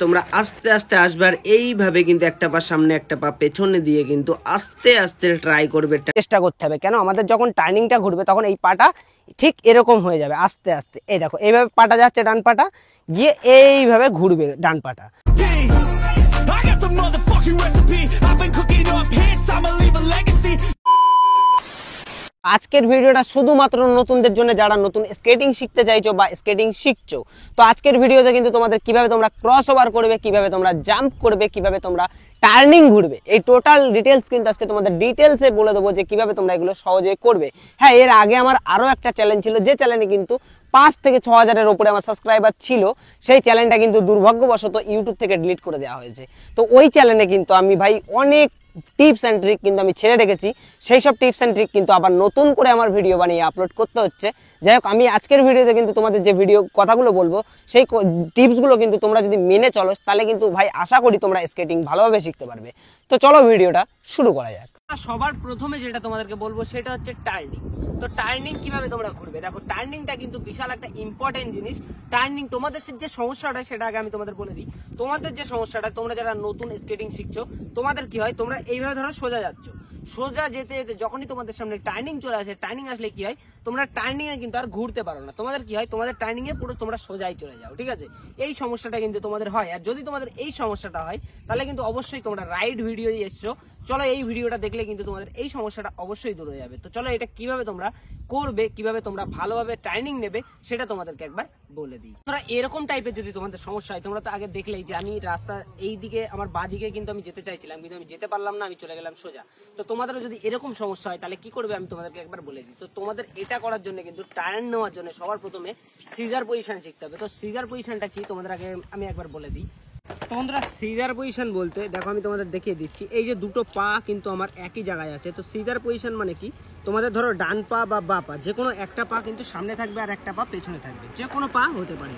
তোমরা আস্তে আস্তে আসবে আর এইভাবে কিন্তু একটা পা সামনে একটা পা পেছনে দিয়ে কিন্তু আস্তে আস্তে ট্রাই করবে, চেষ্টা করতে হবে। কেন আমাদের যখন টার্নিংটা ঘুরবে তখন এই পাটা ঠিক এরকম হয়ে যাবে আস্তে আস্তে। এই দেখো এইভাবে পাটা যাচ্ছে, ডান পাটা গিয়ে এইভাবে ঘুরবে ডান পাটা। আজকের ভিডিওটা শুধুমাত্র নতুনদের জন্য, যারা নতুন স্কেটিং শিখতে চাইছো বা স্কেটিং শিখছো। তো আজকের ভিডিওতে কিন্তু তোমাদের কিভাবে তোমরা ক্রস ওভার করবে, কিভাবে তোমরা জাম্প করবে, কিভাবে তোমরা টার্নিং ঘুরবে, এই টোটাল ডিটেলস কিন্তু আজকে তোমাদের ডিটেলসে বলে দেবো যে কিভাবে তোমরা এগুলো সহজে করবে। হ্যাঁ, এর আগে আমার আরো একটা চ্যালেঞ্জ ছিল, যে চ্যালেঞ্জে কিন্তু 5 থেকে 6 হাজারের উপরে আমার সাবস্ক্রাইবার ছিল। সেই চ্যালেঞ্জটা কিন্তু দুর্ভাগ্যবশত ইউটিউব থেকে ডিলিট করে দেওয়া হয়েছে। তো ওই চ্যালেঞ্জে কিন্তু আমি ভাই অনেক টিপস অ্যান্ড ট্রিক কিন্তু আমি ছেড়ে রেখেছি। সেই সব টিপস অ্যান্ড ট্রিক কিন্তু আবার নতুন করে আমার ভিডিও বানিয়ে আপলোড করতে হচ্ছে। যাই হোক, আমি আজকের ভিডিওতে কিন্তু তোমাদের যে ভিডিও কথাগুলো বলবো, সেই টিপসগুলো কিন্তু তোমরা যদি মেনে চলো তাহলে কিন্তু ভাই আশা করি তোমরা স্কেটিং ভালোভাবে শিখতে পারবে। তো চলো ভিডিওটা শুরু করা যাক। সবার প্রথমে যেটা তোমাদেরকে বলবো সেটা হচ্ছে টার্নিং। তো টার্নিং কিভাবে তোমরা ঘুরবে, দেখো টার্নিংটা কিন্তু বিশাল একটা ইম্পর্টেন্ট জিনিস। টার্নিং তোমাদের যে সমস্যাটা সেটা আগে আমি তোমাদের বলে দিই। তোমাদের যে সমস্যাটা, তোমরা যারা নতুন স্কেটিং শিখছো, তোমাদের কি হয়, তোমরা এইভাবে ধরো সোজা যাচ্ছ, সোজা যেতে যেতে যখনই তোমাদের সামনে টার্নিং চলে আসে, টার্নিং আসলে কি হয়, তোমরা টার্নিং এ কিন্তু আর ঘুরতে পারো না। তোমাদের কি হয়, তোমাদের টার্নিং এ পুরো তোমরা সোজাই চলে যাও, ঠিক আছে? এই সমস্যাটা কিন্তু তোমাদের হয়। আর যদি তোমাদের এই সমস্যাটা হয় তাহলে কিন্তু অবশ্যই তোমরা রাইট ভিডিও দিয়ে এসছো। চলো এই ভিডিওটা দেখলে কিন্তু তোমাদের এই সমস্যাটা অবশ্যই দূর হয়ে যাবে। তো চলো এটা কিভাবে তোমরা করবে, কিভাবে তোমরা ভালোভাবে ট্রেনিং নেবে, সেটা তোমাদেরকে একবার বলে দিই। তোমরা এরকম টাইপের যদি তোমাদের সমস্যা হয়, তোমরা তো আগে দেখলেই যে আমি রাস্তা এই দিকে, আমার বাঁ দিকে কিন্তু আমি যেতে চাইছিলাম, কিন্তু আমি যেতে পারলাম না, আমি চলে গেলাম সোজা। তো তোমাদেরও যদি এরকম সমস্যা হয় তাহলে কি করবে আমি তোমাদেরকে একবার বলে দিই। তো তোমাদের এটা করার জন্য কিন্তু টার্ন নেওয়ার জন্য সবার প্রথমে সিজার পজিশন শিখতে হবে। তো সিজার পজিশনটা কি তোমাদের আগে আমি একবার বলে দিই। তোমরা সিজার পজিশন বলতে দেখো, আমি তোমাদের দেখিয়ে দিচ্ছি। এই যে দুটো পা কিন্তু আমার একই জায়গায় আছে। তো সিজার পজিশন মানে কি, তোমাদের ধরো ডান পা বা বাঁ পা যে কোনো একটা পা কিন্তু সামনে থাকবে আর একটা পা পেছনে থাকবে। যে কোনো পা হতে পারে,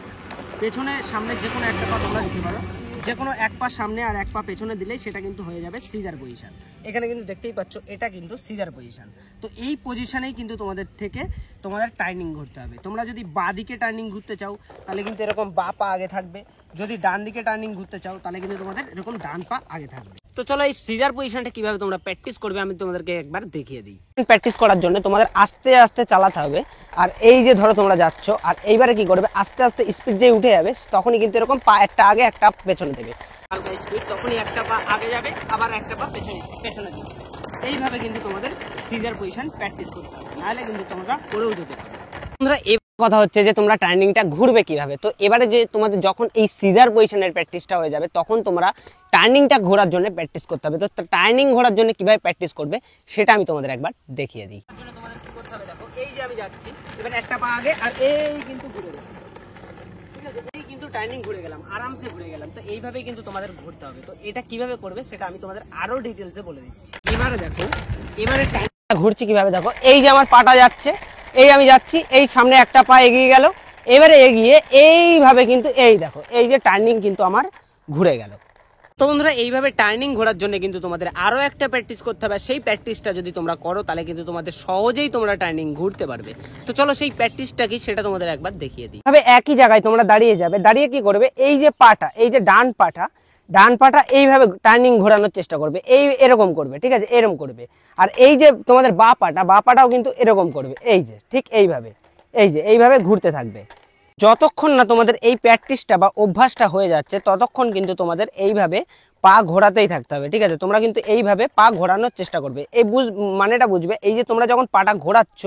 পেছনে সামনে যে কোনো একটা পা তোমরা দিতে পারো। যে কোনো এক পা সামনে আর এক পা পেছনে দিলেই সেটা কিন্তু হয়ে যাবে সিজার পজিশন। এখানে কিন্তু দেখতেই পাচ্ছ এটা কিন্তু সিজার পজিশন। তো এই পজিশনেই কিন্তু তোমাদের টার্নিং ঘুরতে হবে। তোমরা যদি বাঁ দিকে টার্নিং ঘুরতে চাও তাহলে কিন্তু এরকম বাঁ পা আগে থাকবে। যদি ডান দিকে টার্নিং ঘুরতে চাও তাহলে কিন্তু তোমাদের এরকম ডান পা আগে থাকবে। তো চলো এই সিজার পজিশনটা কিভাবে তোমরা প্র্যাকটিস করবে আমি তোমাদেরকে একবার দেখিয়ে দিই। প্র্যাকটিস করার জন্য তোমাদের আস্তে আস্তে চালাতে হবে। আর এই যে ধরো তোমরা যাচ্ছ, আর এইবারে কি করবে, আস্তে আস্তে স্পিড যে উঠে যাবে তখনই কিন্তু এরকম পা একটা আগে একটা পেছনে দেবে। হালকা স্পিড, তখনই একটা পা আগে যাবে, আবার একটা পা পেছনে দিবে। এইভাবে কিন্তু তোমাদের সিজার পজিশন প্র্যাকটিস করতে হবে, নাহলে কিন্তু তোমরা পড়েও যেতে পারবে। তোমরা কথা হচ্ছে যে তোমরা টার্নিংটা ঘুরবে কিভাবে। তো এবারে যে তোমাদের যখন এই সিজার পজিশনের প্র্যাকটিসটা হয়ে যাবে তখন তোমরা টার্নিংটা ঘোরার জন্য প্র্যাকটিস করতে হবে। তো টার্নিং ঘোরার জন্য কিভাবে প্র্যাকটিস করবে সেটা আমি তোমাদের একবার দেখিয়ে দিই। তার জন্য তোমাদের কি করতে হবে, দেখো এই যে আমি যাচ্ছি, এবার একটা পা আগে আর এই কিন্তু ঘুরে গেলাম, ঠিক আছে? এই কিন্তু টার্নিং ঘুরে গেলাম, আরামসে ঘুরে গেলাম। তো এইভাবে কিন্তু তোমাদের ঘুরতে হবে। তো এটা কিভাবে করবে সেটা আমি তোমাদের আরো ডিটেলসে বলে দিচ্ছি। এবারে দেখো, এবারে টার্নিংটা ঘুরছি কিভাবে, দেখো এই যে আমার পাটা যাচ্ছে, এই আমি যাচ্ছি, এই সামনে একটা পা এগিয়ে গেল, এবারে এগিয়ে এইভাবে কিন্তু এই দেখো এই যে টার্নিং কিন্তু আমার ঘুরে গেল। তো বন্ধুরা, এইভাবে টার্নিং ঘোরার জন্য কিন্তু তোমাদের আরো একটা প্র্যাকটিস করতে হবে। সেই প্র্যাকটিসটা যদি তোমরা করো তাহলে কিন্তু তোমাদের সহজেই তোমরা টার্নিং ঘুরতে পারবে। তো চলো সেই প্র্যাকটিসটা কি সেটা তোমাদের একবার দেখিয়ে দিই। তবে একই জায়গায় তোমরা দাঁড়িয়ে যাবে, দাঁড়িয়ে কি করবে, এই যে পাটা, এই যে ডান পাটা এইভাবে টার্নিং ঘোরানোর চেষ্টা করবে, এই এরকম করবে, ঠিক আছে? এরকম করবে। আর এই যে তোমাদের বাঁ পাটাও কিন্তু এরকম করবে, এই যে ঠিক এইভাবে, এই যে এইভাবে ঘুরতে থাকবে। যতক্ষণ না তোমাদের এই প্র্যাকটিসটা বা অভ্যাসটা হয়ে যাচ্ছে ততক্ষণ কিন্তু তোমাদের এইভাবে পা ঘোরাতেই থাকতে হবে, ঠিক আছে? তোমরা কিন্তু এইভাবে পা ঘোরানোর চেষ্টা করবে। এই মানেটা বুঝবে, এই যে তোমরা যখন পাটা ঘোরাচ্ছ,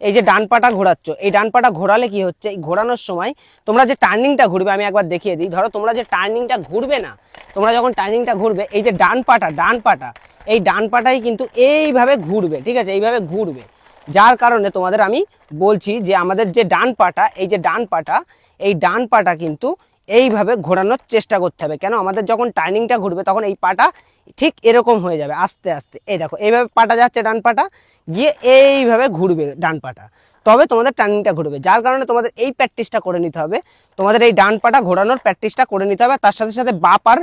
এই যে ডান পাটা ঘোরাচ্ছ, এই ডান পাটা ঘোরালে কি হচ্ছে, এই ঘোরানোর সময় তোমরা যে টার্নিংটা ঘুরবে, আমি একবার দেখিয়ে দিই। ধরো তোমরা যে টার্নিংটা ঘুরবে না, তোমরা যখন টার্নিংটা ঘুরবে, এই যে ডান পাটা এই ডান পাটাই কিন্তু এইভাবে ঘুরবে, ঠিক আছে? এইভাবে ঘুরবে। যার কারণে তোমাদের আমি বলছি যে আমাদের যে ডান পাটা, এই যে এই ডান পাটা কিন্তু এইভাবে ঘোরানোর চেষ্টা করতে হবে। কেন আমাদের যখন টার্নিংটা ঘুরবে তখন এই পাটা ঠিক এরকম হয়ে যাবে আস্তে আস্তে। এই দেখো এইভাবে পাটা যাচ্ছে, ডান পাটা গিয়ে এইভাবে ঘুরবে ডান পাটা, তবে তোমাদের টার্নিংটা ঘুরবে। যার কারণে তোমাদের এই প্র্যাকটিসটা করে নিতে হবে। তোমাদের এই ডান পাটা ঘোরানোর প্র্যাকটিসটা করে নিতে হবে, তার সাথে সাথে বাঁ পার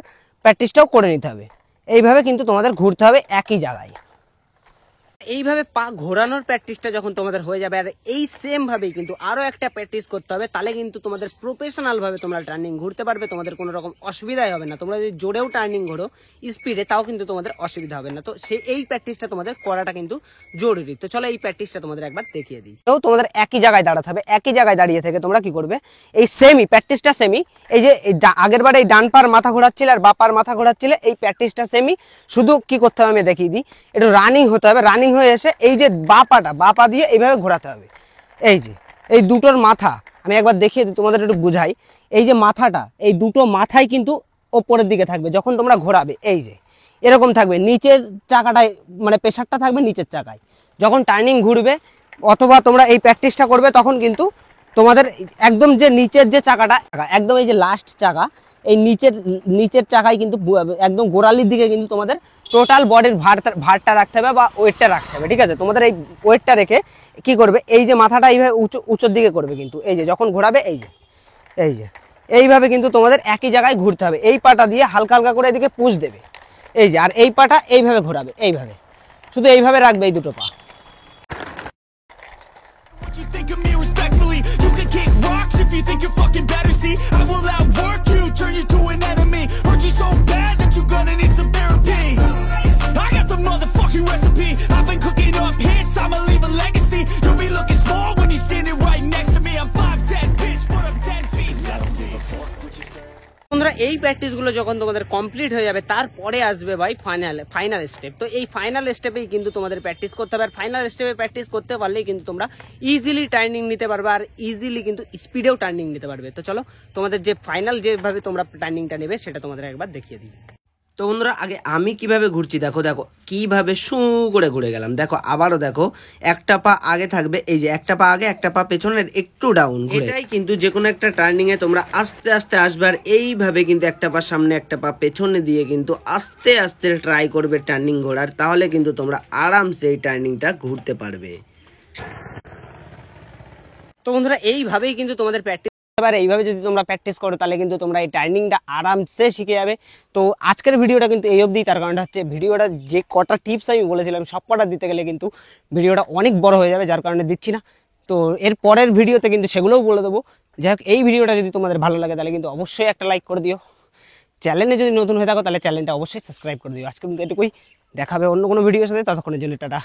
প্র্যাকটিসটাও করে নিতে হবে। এইভাবে কিন্তু তোমাদের ঘুরতে হবে একই জায়গায়। এইভাবে পা ঘোরানোর প্র্যাকটিসটা যখন তোমাদের হয়ে যাবে, আর এই সেম ভাবেই কিন্তু আরো একটা প্র্যাকটিস করতে হবে, তাহলে কিন্তু তোমাদের প্রফেশনাল ভাবে তোমরা টার্নিং ঘুরতে পারবে, তোমাদের কোনো রকম অসুবিধাই হবে না। তোমরা যদি জোরেও টার্নিং ঘোরো স্পিডে, তাও কিন্তু তোমাদের অসুবিধা হবে না। তো এই প্র্যাকটিসটা তোমাদের করাটা কিন্তু জরুরি। তো চলো এই প্র্যাকটিসটা তোমাদের একবার দেখিয়ে দিই। তো তোমাদের একই জায়গায় দাঁড়াতে হবে, একই জায়গায় দাঁড়িয়ে থেকে তোমরা কি করবে, এই সেমই প্র্যাকটিসটা সেমই, এই যে আগের বারে এই ডান পার মাথা ঘোরাচ্ছিলে আর বাপার মাথা ঘোরাচ্ছিলে, এই প্র্যাকটিসটা সেমই, শুধু কি করতে হবে আমি দেখিয়ে দিই। একটু রানিং হতে হবে, রানিং হয়ে এসে এই যে বাপা দিয়ে এইভাবে ঘোরাতে হবে। এই যে এই দুটোর মাথা আমি একবার দেখিয়ে দিই তোমাদের, একটু বুঝাই। এই যে মাথাটা, এই দুটো মাথায় কিন্তু ওপরের দিকে থাকবে যখন তোমরা ঘোরাবে, এই যে এরকম থাকবে, নিচের চাকাটায় মানে প্রেশারটা থাকবে নিচের চাকায়। যখন টার্নিং ঘুরবে অথবা তোমরা এই প্র্যাকটিসটা করবে, তখন কিন্তু তোমাদের একদম যে নিচের যে চাকাটা, একদম এই যে লাস্ট চাকা, এই নিচের চাকায় কিন্তু একদম গোড়ালির দিকে কিন্তু তোমাদের টোটাল বডির ভারটা রাখতে হবে বা ওয়েটটা রাখতে হবে, ঠিক আছে? তোমাদের এই ওয়েটটা রেখে কি করবে, এই যে মাথাটা এইভাবে উঁচুর দিকে করবে কিন্তু, এই যে যখন ঘোরাবে এই যে এইভাবে কিন্তু তোমাদের একই জায়গায় ঘুরতে হবে। এই পাটা দিয়ে হালকা হালকা করে এদিকে পুশ দেবে, এই যে, আর এই পাটা এইভাবে ঘোরাবে, এইভাবে শুধু এইভাবে রাখবে এই দুটো পা। You think of me respectfully, you can kick rocks if you think you're fucking better. See, I will outwork you, turn you to an enemy. Hurt you so bad that you're gonna need some therapy. I got the motherfucking recipe, I've been cooking up hits, I'ma leave a legacy. You'll be looking small when you're standing right next to me. I'm 5'10", bitch, but I'm 10 feet. বন্ধুরা এই প্র্যাকটিসগুলো যখন তোমাদের complete হয়ে যাবে, তারপরে আসবে ভাই final step. তো এই ফাইনাল স্টেপেই কিন্তু তোমাদের প্র্যাকটিস করতে হবে, আর ফাইনাল স্টেপে প্র্যাকটিস করতে পারলেই কিন্তু তোমরা ইজিলি টার্নিং নিতে পারবে, আর ইজিলি কিন্তু স্পিডেও টার্নিং নিতে পারবে। তো চলো তোমাদের যে ফাইনাল যেভাবে তোমরা টার্নিংটা নেবে সেটা তোমাদের একবার দেখিয়ে দিই। তো বন্ধুরা আগে আমি কিভাবে ঘুরছি দেখো, কিভাবে শু করে ঘুরে গেলাম। দেখো আবারও দেখো, একটা পা আগে থাকবে, এই যে একটা পা আগে একটা পা পেছনের একটু ডাউন, এটাই কিন্তু যে কোনো একটা টার্নিং এ তোমরা আস্তে আস্তে আসবে, আর এইভাবে কিন্তু একটা পা সামনে একটা পা পেছনে দিয়ে কিন্তু আস্তে আস্তে ট্রাই করবে টার্নিং ঘোরার, তাহলে কিন্তু তোমরা আরামসে এই টার্নিংটা ঘুরতে পারবে। তো বন্ধুরা এইভাবেই কিন্তু তোমাদের প্র্যাকটিস, এবার এইভাবে যদি তোমরা প্র্যাকটিস করো তাহলে কিন্তু তোমরা এই টার্নিংটা আরামসে শিখে যাবে। তো আজকের ভিডিওটা কিন্তু এই অবধি, তার কারণটা হচ্ছে ভিডিওটা যে কটা টিপস আমি বলেছিলাম সব কটা দিতে গেলে কিন্তু ভিডিওটা অনেক বড় হয়ে যাবে, যার কারণে দিচ্ছি না। তো এর পরের ভিডিওতে কিন্তু সেগুলোও বলে দেবো। যাই হোক, এই ভিডিওটা যদি তোমাদের ভালো লাগে তাহলে কিন্তু অবশ্যই একটা লাইক করে দিও। চ্যানেলে যদি নতুন হয়ে থাকো তাহলে চ্যানেলটা অবশ্যই সাবস্ক্রাইব করে দিও। আজকে কিন্তু এটুকুই, দেখাবে অন্য কোনো ভিডিওর সাথে, ততক্ষণের জন্য টাটা।